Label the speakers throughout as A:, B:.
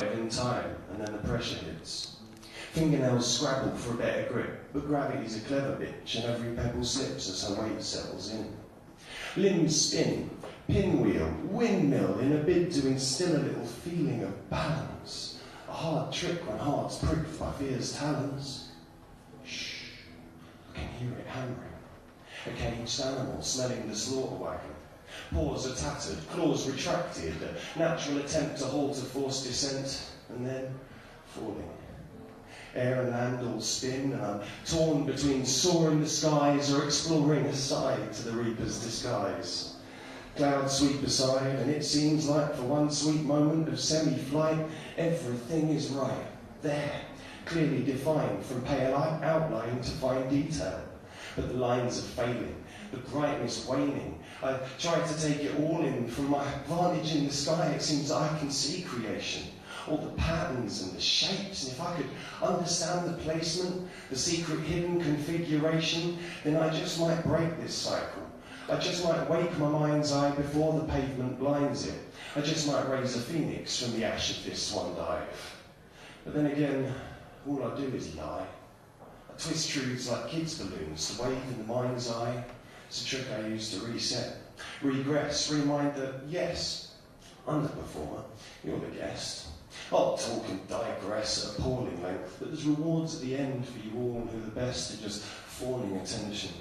A: in time, and then the pressure hits. Fingernails scrabble for a better grip, but gravity's a clever bitch, and every pebble slips as her weight settles in. Limbs spin, pinwheel, windmill, in a bid to instill a little feeling of balance. A hard trick when heart's pricked by fear's talons. Shh, I can hear it hammering. A caged animal smelling the slaughter wagon. Paws are tattered, claws retracted, a natural attempt to halt a forced descent, and then falling. Air and land all spin, and I'm torn between soaring the skies or exploring aside to the reaper's disguise. Clouds sweep aside, and it seems like for one sweet moment of semi-flight, everything is right, there, clearly defined from pale outline to fine detail. But the lines are failing, the brightness waning. I try to take it all in. From my vantage in the sky, it seems I can see creation, all the patterns and the shapes, and if I could understand the placement, the secret hidden configuration, then I just might break this cycle. I just might wake my mind's eye before the pavement blinds it. I just might raise a phoenix from the ash of this one dive. But then again, all I do is lie. I twist truths like kids' balloons to wave in the mind's eye. It's a trick I use to reset, regress, remind that, yes, I'm the performer, you're the guest. I'll talk and digress at appalling length, but there's rewards at the end for you all who are the best at just fawning attention.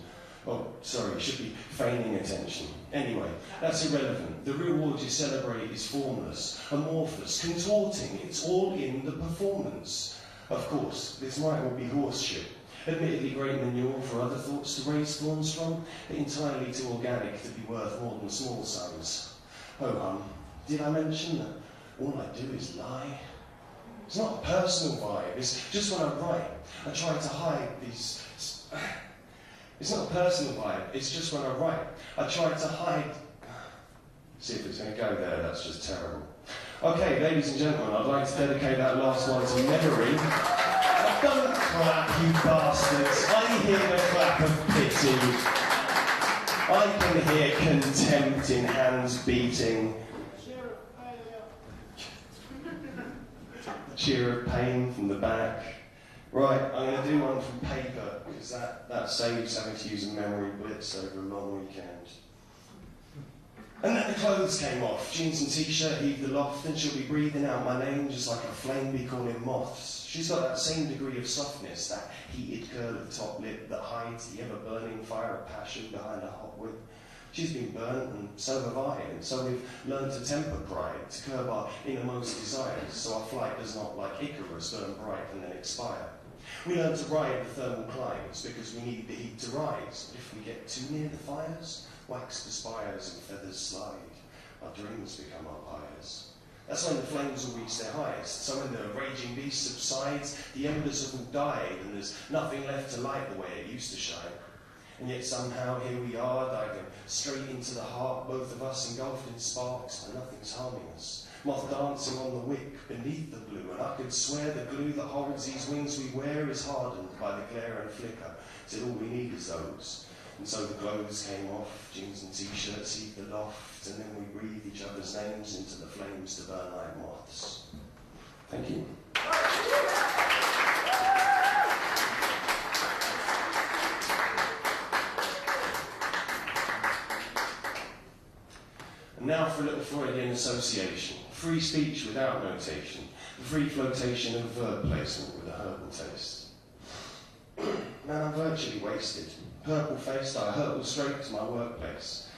A: Oh, sorry, should be feigning attention. Anyway, that's irrelevant. The reward you celebrate is formless, amorphous, contorting. It's all in the performance. Of course, this might all be horseshit. Admittedly great manure for other thoughts to raise thorns from, but entirely too organic to be worth more than small sums. Oh, did I mention that all I do is lie? It's not a personal vibe, it's just when I write, I try to hide these... It's not a personal vibe, it's just when I write, I try to hide... See if it's going to go there, that's just terrible. Okay, ladies and gentlemen, I'd like to dedicate that last one to memory. Don't clap, you bastards. I hear the clap of pity. I can hear contempt in hands beating. The cheer of pain from the back. Right, I'm going to do one from paper, because that saves having to use a memory blitz over a long weekend. And then the clothes came off. Jeans and t-shirt heaved the loft, and she'll be breathing out my name just like a flame bee calling moths. She's got that same degree of softness, that heated curl of top lip that hides the ever-burning fire of passion behind a hot whip. She's been burnt, and so have I, and so we've learned to temper pride, to curb our innermost desires, so our flight does not, like Icarus, burn bright and then expire. We learn to ride the thermal climbs because we need the heat to rise, but if we get too near the fires, wax the spires and feathers slide. Our dreams become our pyres. That's when the flames will reach their highest. So when the raging beast subsides, the embers have all died, and there's nothing left to light the way it used to shine. And yet somehow here we are, diving straight into the heart, both of us engulfed in sparks, but nothing's harming us. Moth dancing on the wick beneath the blue, and I could swear the glue that holds these wings we wear is hardened by the glare and flicker, till all we need is those. And so the clothes came off, jeans and t-shirts heaved the loft, and then we breathed each other's names into the flames to burn like moths. Thank you. And now for a little Freudian association. Free speech without notation. The free flotation of verb placement with a herbal taste. Man, I'm virtually wasted. Purple-faced, I hurtle straight to my workplace.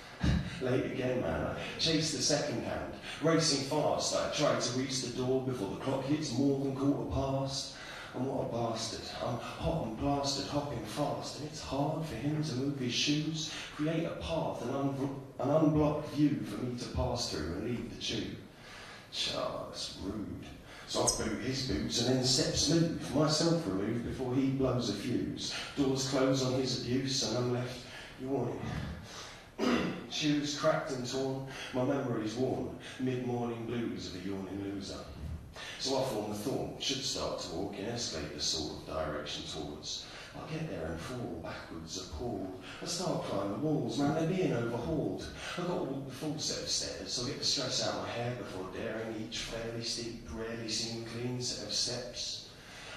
A: Late again, man, I chase the second hand. Racing fast, I try to reach the door before the clock hits more than quarter past. And what a bastard. I'm hot and plastered, hopping fast, and it's hard for him to move his shoes, create a path, an unblocked view for me to pass through and leave the tube. Char, that's rude. So I boot his boots and then step smooth, myself removed before he blows a fuse. Doors close on his abuse and I'm left yawning. Shoes cracked and torn, my memory's worn, mid-morning blues of a yawning loser. So I form the thought, should start to walk in escalator sort of direction towards I get there and fall backwards, appalled. I start climbing walls, man, they're being overhauled. I've got to walk the full set of stairs, so I get to stress out my hair before daring each fairly steep, rarely seen clean set of steps.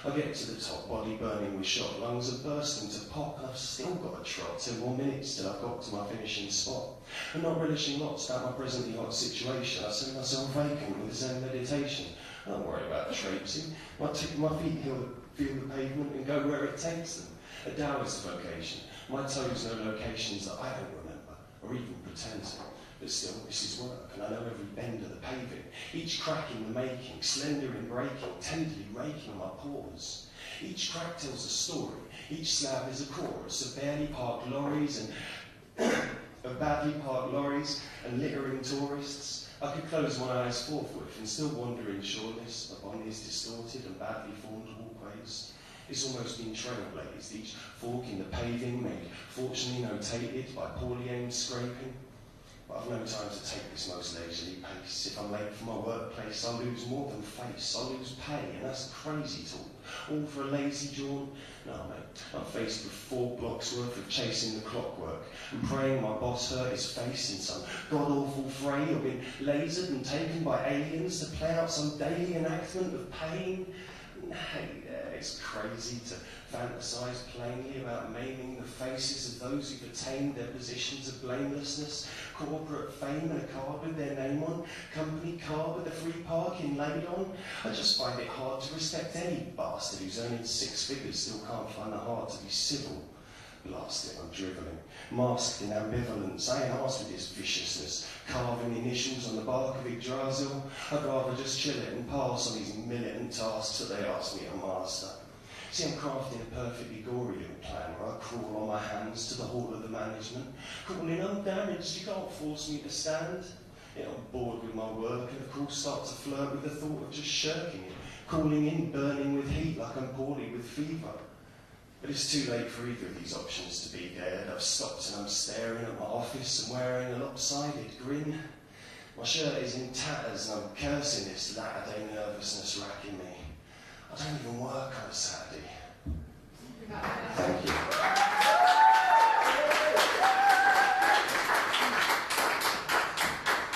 A: I get to the top, body burning with shot, lungs are bursting to pop, and I've still got a trot, 10 more minutes till I've got to my finishing spot. I'm not relishing lots about my presently hot situation. I set myself vacant with Zen meditation. I don't worry about traipsing. My feet feel the pavement and go where it takes them. A Taoist vocation. My toes know locations that I don't remember, or even pretend to. But still, this is work, and I know every bend of the paving, each crack in the making, slender in breaking, tenderly raking my pores. Each crack tells a story, each slab is a chorus of badly parked lorries and littering tourists. I could close my eyes forthwith and still wander in shoreless upon these distorted and badly formed walkways. It's almost been trailblazed, each fork in the paving made fortunately notated by poorly aimed scraping. But I've no time to take this most leisurely pace. If I'm late for my workplace, I'll lose more than face. I'll lose pay, and that's crazy talk. All for a lazy jaunt? No, mate. I'm faced with 4 blocks worth of chasing the clockwork and praying my boss hurt his face in some god-awful fray or been lasered and taken by aliens to play out some daily enactment of pain. Hey there, it's crazy to fantasise plainly about maiming the faces of those who've attained their positions of blamelessness, corporate fame and a card with their name on, company car with a free parking laid on. I just find it hard to respect any bastard who's earning 6 figures still can't find the heart to be civil. Blast it, I'm drivelling, masked in ambivalence. I ain't asked with his viciousness, carving initials on the bark of Yggdrasil. I'd rather just chill it and pass on these militant tasks that they ask me to master. See, I'm crafting a perfectly gory little plan where I crawl on my hands to the hall of the management, calling undamaged, you can't force me to stand. Yeah, I'm bored with my work and of course start to flirt with the thought of just shirking it, calling in, burning with heat like I'm poorly with fever. But it's too late for either of these options to be dared. I've stopped and I'm staring at my office and wearing a lopsided grin. My shirt is in tatters and I'm cursing this latter-day nervousness racking me. I don't even work on a Saturday. Thank you.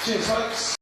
A: Cheers, folks.